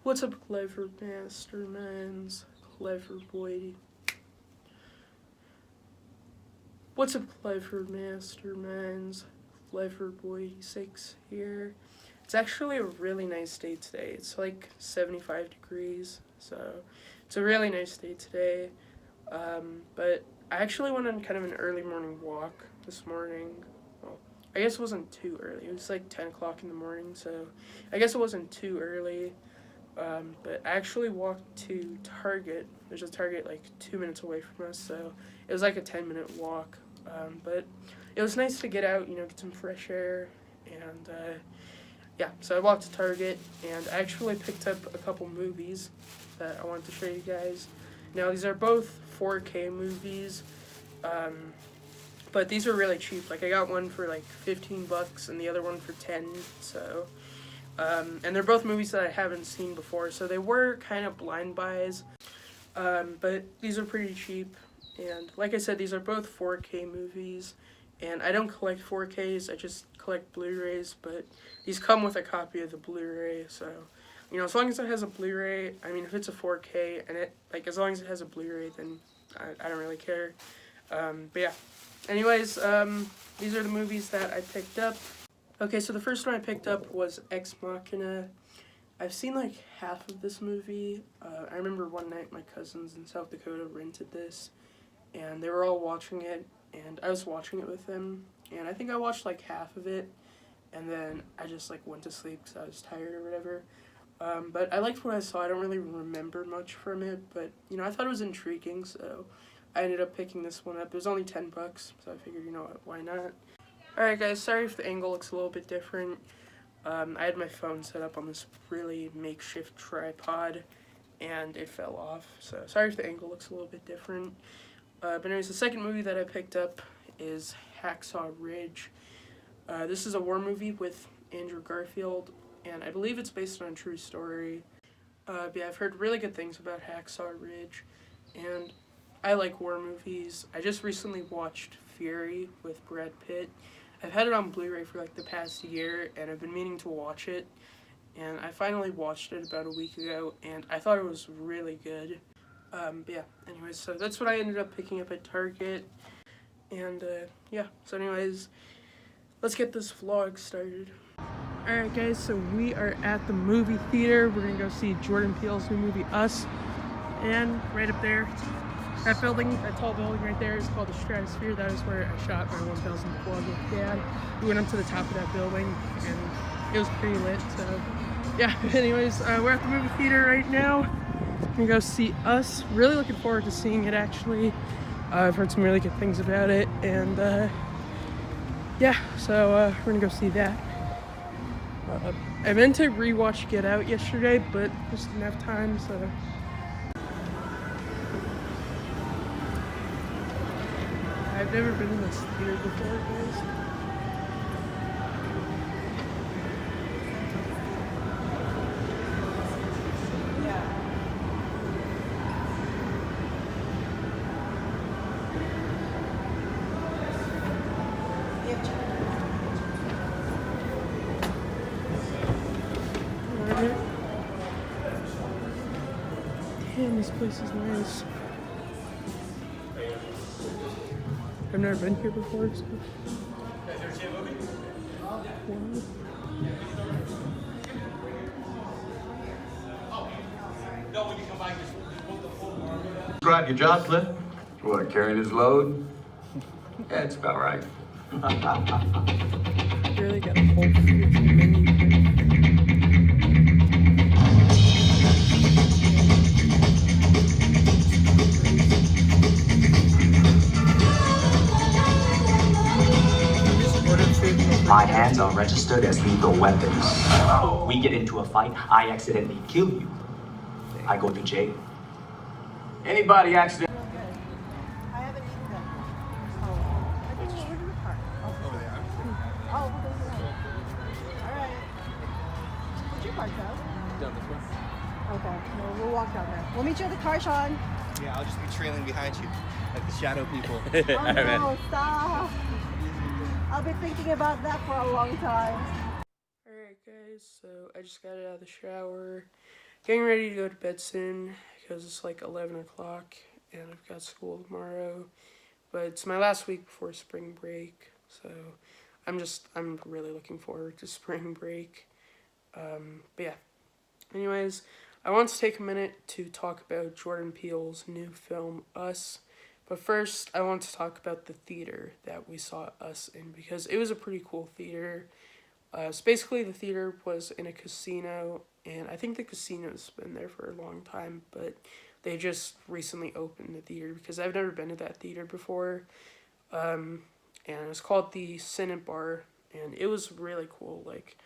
What's up, clever masterminds? Clever boy. What's up, clever masterminds? Clever boy 6 here. It's actually a really nice day today. It's like 75 degrees, so it's a really nice day today. But I actually went on kind of an early morning walk this morning. Well, I guess it wasn't too early. It was like 10 o'clock in the morning, so I guess it wasn't too early. But I actually walked to Target. There's a Target like 2 minutes away from us, so it was like a 10-minute walk. But it was nice to get out, get some fresh air, and yeah, so I walked to Target, and I actually picked up a couple movies that I wanted to show you guys. Now, these are both 4K movies, but these are really cheap. Like, I got one for like $15 and the other one for 10, so... and they're both movies that I haven't seen before, so they were kind of blind buys, but these are pretty cheap, and like I said, these are both 4K movies, and I don't collect 4Ks, I just collect Blu-rays, but these come with a copy of the Blu-ray, so, as long as it has a Blu-ray, I mean, if it's a 4K, and as long as it has a Blu-ray, then I don't really care, but yeah, anyways, these are the movies that I picked up. Okay, so the first one I picked up was Ex Machina. I've seen like half of this movie. I remember one night my cousins in South Dakota rented this, and they were all watching it, and I was watching it with them, and I think I watched like half of it, and then I just like went to sleep because I was tired or whatever. But I liked what I saw. I don't really remember much from it, but I thought it was intriguing, so I ended up picking this one up. It was only $10, so I figured, why not? Alright guys, sorry if the angle looks a little bit different. I had my phone set up on this really makeshift tripod, and it fell off, so sorry if the angle looks a little bit different. But anyways, the second movie that I picked up is Hacksaw Ridge. This is a war movie with Andrew Garfield, and I believe it's based on a true story. But yeah, I've heard really good things about Hacksaw Ridge, and I like war movies. I just recently watched Fury with Brad Pitt. I've had it on Blu-ray for like the past year, and I've been meaning to watch it, and I finally watched it about a week ago, and I thought it was really good. But yeah, anyways, so that's what I ended up picking up at Target, and yeah, so anyways, let's get this vlog started. Alright guys, so we are at the movie theater. We're gonna go see Jordan Peele's new movie, Us, and right up there, that building, that tall building right there is called the Stratosphere. That is where I shot my 1000th vlog with Dad. We went up to the top of that building, and it was pretty lit, so yeah. Anyways, we're at the movie theater right now. We're gonna go see Us. Really looking forward to seeing it, actually. I've heard some really good things about it, and yeah, so we're gonna go see that. I meant to rewatch Get Out yesterday, but just didn't have time, so... I've never been in this theater before, guys. Damn, this place is nice. I've never been here before, so... Describe your job, Cliff? What, carrying his load? Yeah, it's about right. Really got a whole freaking menu here. My hands are registered as lethal weapons. We get into a fight, I accidentally kill you. I go to jail. Anybody accident? I haven't eaten them. Oh, I think we're in the park. Over there. Oh, we'll go there. All right. Where's your park, though? Down this way. Okay. No, we'll walk down there. We'll meet you at the car, Sean. Yeah, I'll just be trailing behind you, like the shadow people. Oh, no, stop. I've been thinking about that for a long time. Alright guys, so I just got out of the shower, getting ready to go to bed soon because it's like 11 o'clock and I've got school tomorrow. But it's my last week before spring break, so I'm really looking forward to spring break. But yeah, anyways, I want to take a minute to talk about Jordan Peele's new film, Us. But first, I want to talk about the theater that we saw Us in, because it was a pretty cool theater. So basically, the theater was in a casino, and I think the casino's been there for a long time, but they just recently opened the theater, because I've never been to that theater before. And it was called the Cinnabar, and it was really cool. Like,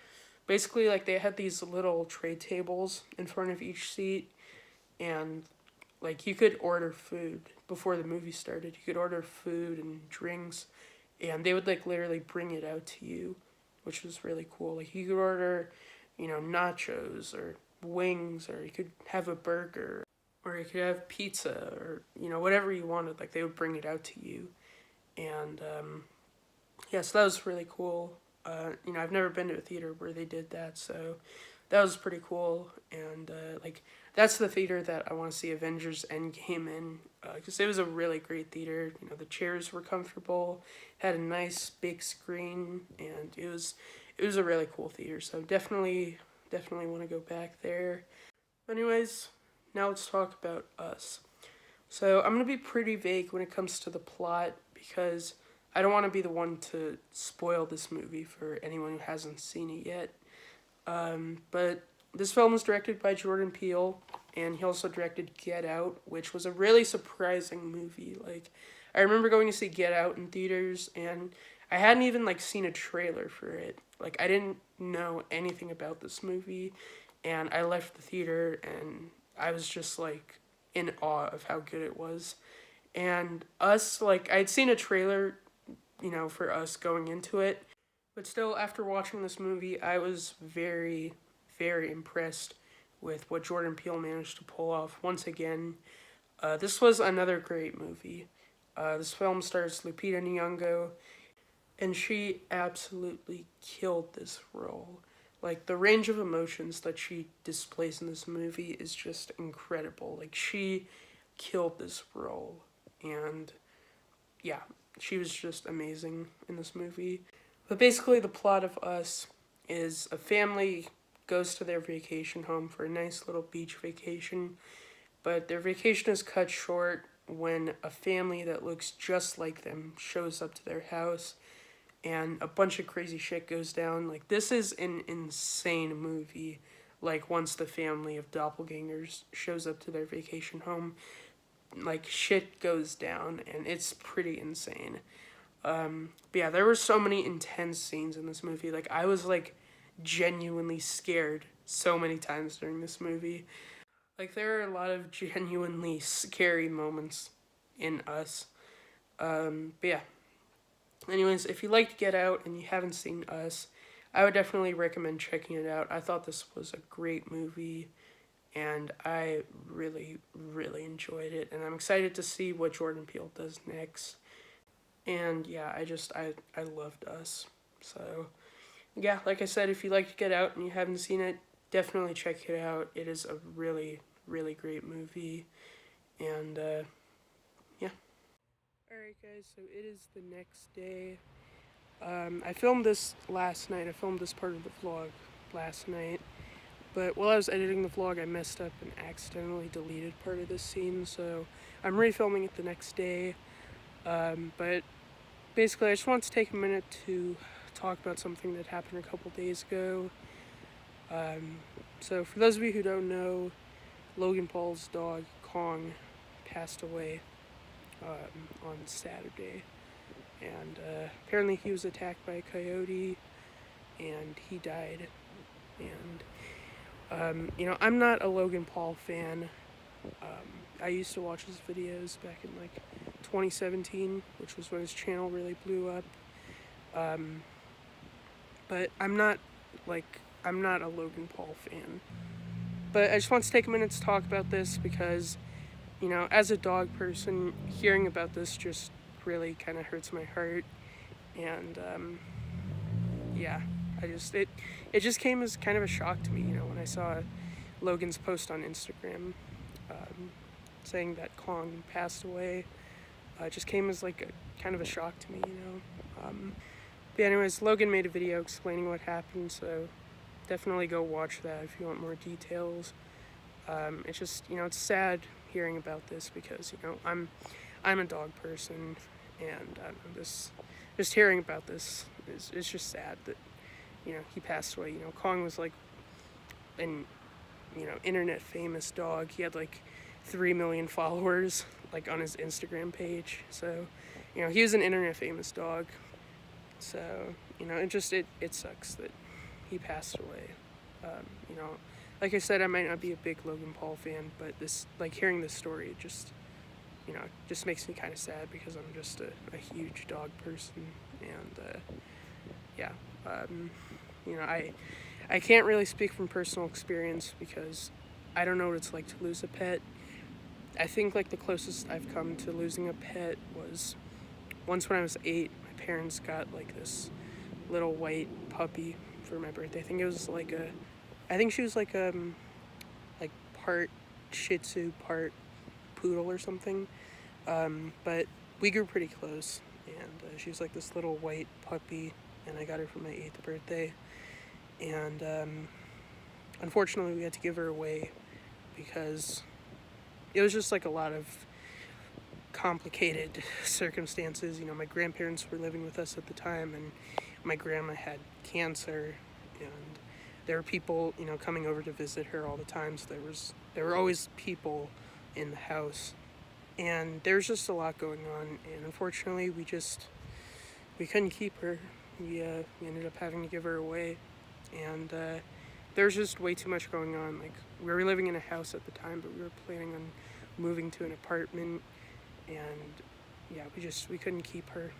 basically, like, they had these little tray tables in front of each seat, and like, you could order food before the movie started. You could order food and drinks, and they would, like, literally bring it out to you, which was really cool. Like, you could order, you know, nachos or wings, or you could have a burger, or you could have pizza, or, you know, whatever you wanted. Like, they would bring it out to you. And, yeah, so that was really cool. You know, I've never been to a theater where they did that, so that was pretty cool. And, like, that's the theater that I want to see Avengers Endgame in, because it was a really great theater. You know, the chairs were comfortable, had a nice big screen, and it was a really cool theater. So definitely want to go back there. Anyways, now let's talk about Us. So I'm going to be pretty vague when it comes to the plot, because I don't want to be the one to spoil this movie for anyone who hasn't seen it yet. But this film was directed by Jordan Peele, and he also directed Get Out, which was a really surprising movie. Like, I remember going to see Get Out in theaters, and I hadn't even, like, seen a trailer for it. Like, I didn't know anything about this movie, and I left the theater, and I was just, like, in awe of how good it was. And Us, like, I'd seen a trailer, you know, for Us going into it, but still, after watching this movie, I was very, very impressed with what Jordan Peele managed to pull off once again. This was another great movie. This film stars Lupita Nyong'o, and she absolutely killed this role. Like, the range of emotions that she displays in this movie is just incredible. Like, she killed this role, and yeah, she was just amazing in this movie. But basically, the plot of Us is a family goes to their vacation home for a nice little beach vacation, but their vacation is cut short when a family that looks just like them shows up to their house, and a bunch of crazy shit goes down. Like, this is an insane movie. Like, once the family of doppelgangers shows up to their vacation home, like, shit goes down, and it's pretty insane. But yeah, there were so many intense scenes in this movie. Like, I was, like, genuinely scared so many times during this movie. Like, there are a lot of genuinely scary moments in Us. But yeah. Anyways, if you liked Get Out and you haven't seen Us, I would definitely recommend checking it out. I thought this was a great movie, and I really, really enjoyed it. And I'm excited to see what Jordan Peele does next. And yeah, I loved Us. So yeah, like I said, if you liked Get Out and you haven't seen it, definitely check it out. It is a really, really great movie. And yeah. Alright guys, so it is the next day. I filmed this last night. I filmed this part of the vlog last night. But while I was editing the vlog, I messed up and accidentally deleted part of this scene. So I'm refilming it the next day. But basically, I just want to take a minute to talk about something that happened a couple days ago. So for those of you who don't know, Logan Paul's dog, Kong, passed away on Saturday. And apparently he was attacked by a coyote, and he died. And, you know, I'm not a Logan Paul fan. I used to watch his videos back in, like, 2017, which was when his channel really blew up. But I'm not a Logan Paul fan. But I just want to take a minute to talk about this because, you know, as a dog person, hearing about this just really kind of hurts my heart. And, yeah, it just came as kind of a shock to me, you know, when I saw Logan's post on Instagram saying that Kong passed away just came as like a kind of a shock to me, you know. But anyways, Logan made a video explaining what happened, so definitely go watch that if you want more details. It's just, you know, it's sad hearing about this because, you know, I'm a dog person, and I don't know, just hearing about this is just sad that, you know, he passed away. You know, Kong was like an, you know, internet famous dog. He had like 3 million followers like on his Instagram page. So, you know, he was an internet famous dog. So, you know, it sucks that he passed away. You know, like I said, I might not be a big Logan Paul fan, but this, like, hearing this story, it just, you know, just makes me kind of sad because I'm just a huge dog person. And yeah, you know, I can't really speak from personal experience because I don't know what it's like to lose a pet. I think like the closest I've come to losing a pet was once when I was 8. My parents got like this little white puppy for my birthday. I think it was like I think she was like part Shih Tzu, part poodle or something. But we grew pretty close, and she was like this little white puppy, and I got her for my 8th birthday. And unfortunately, we had to give her away because it was just like a lot of complicated circumstances. You know, my grandparents were living with us at the time, and my grandma had cancer, and there were people, you know, coming over to visit her all the time. So there were always people in the house, and there was just a lot going on. And unfortunately, we couldn't keep her. We ended up having to give her away, and there was just way too much going on. Like, we were living in a house at the time, but we were planning on moving to an apartment, and yeah, we couldn't keep her,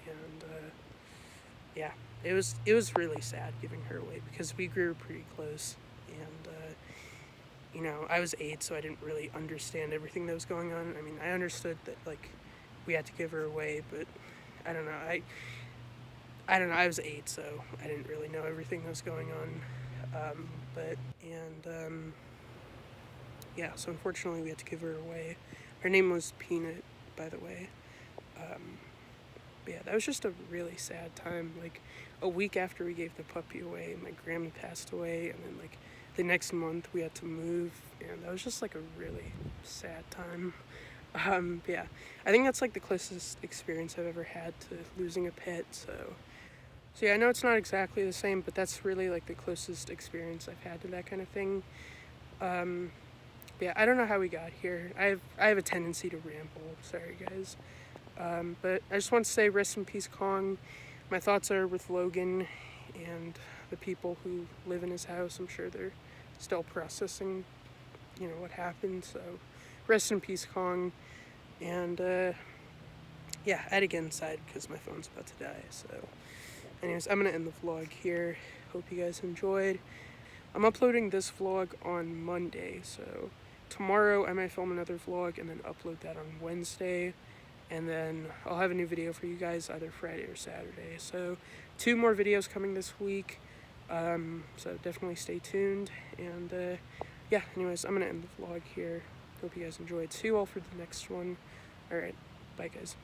and yeah, it was really sad giving her away because we grew pretty close, and you know, I was 8, so I didn't really understand everything that was going on. I mean, I understood that like we had to give her away, but I don't know, I don't know, I was 8, so I didn't really know everything that was going on. Yeah, so unfortunately we had to give her away. Her name was Peanut, by the way. But yeah, that was just a really sad time. Like, a week after we gave the puppy away, my grandma passed away, and then like the next month we had to move, and that was just like a really sad time. But yeah, I think that's like the closest experience I've ever had to losing a pet, so yeah, I know it's not exactly the same, but that's really like the closest experience I've had to that kind of thing. Yeah, I don't know how we got here. I have a tendency to ramble. Sorry, guys. But I just want to say rest in peace, Kong. My thoughts are with Logan and the people who live in his house. I'm sure they're still processing, you know, what happened. So rest in peace, Kong. And yeah, I had to get inside because my phone's about to die. So anyways, I'm going to end the vlog here. Hope you guys enjoyed. I'm uploading this vlog on Monday, so tomorrow I might film another vlog and then upload that on Wednesday. And then I'll have a new video for you guys either Friday or Saturday. So 2 more videos coming this week. So definitely stay tuned. And yeah, anyways, I'm going to end the vlog here. Hope you guys enjoyed. See you all for the next one. Alright, bye guys.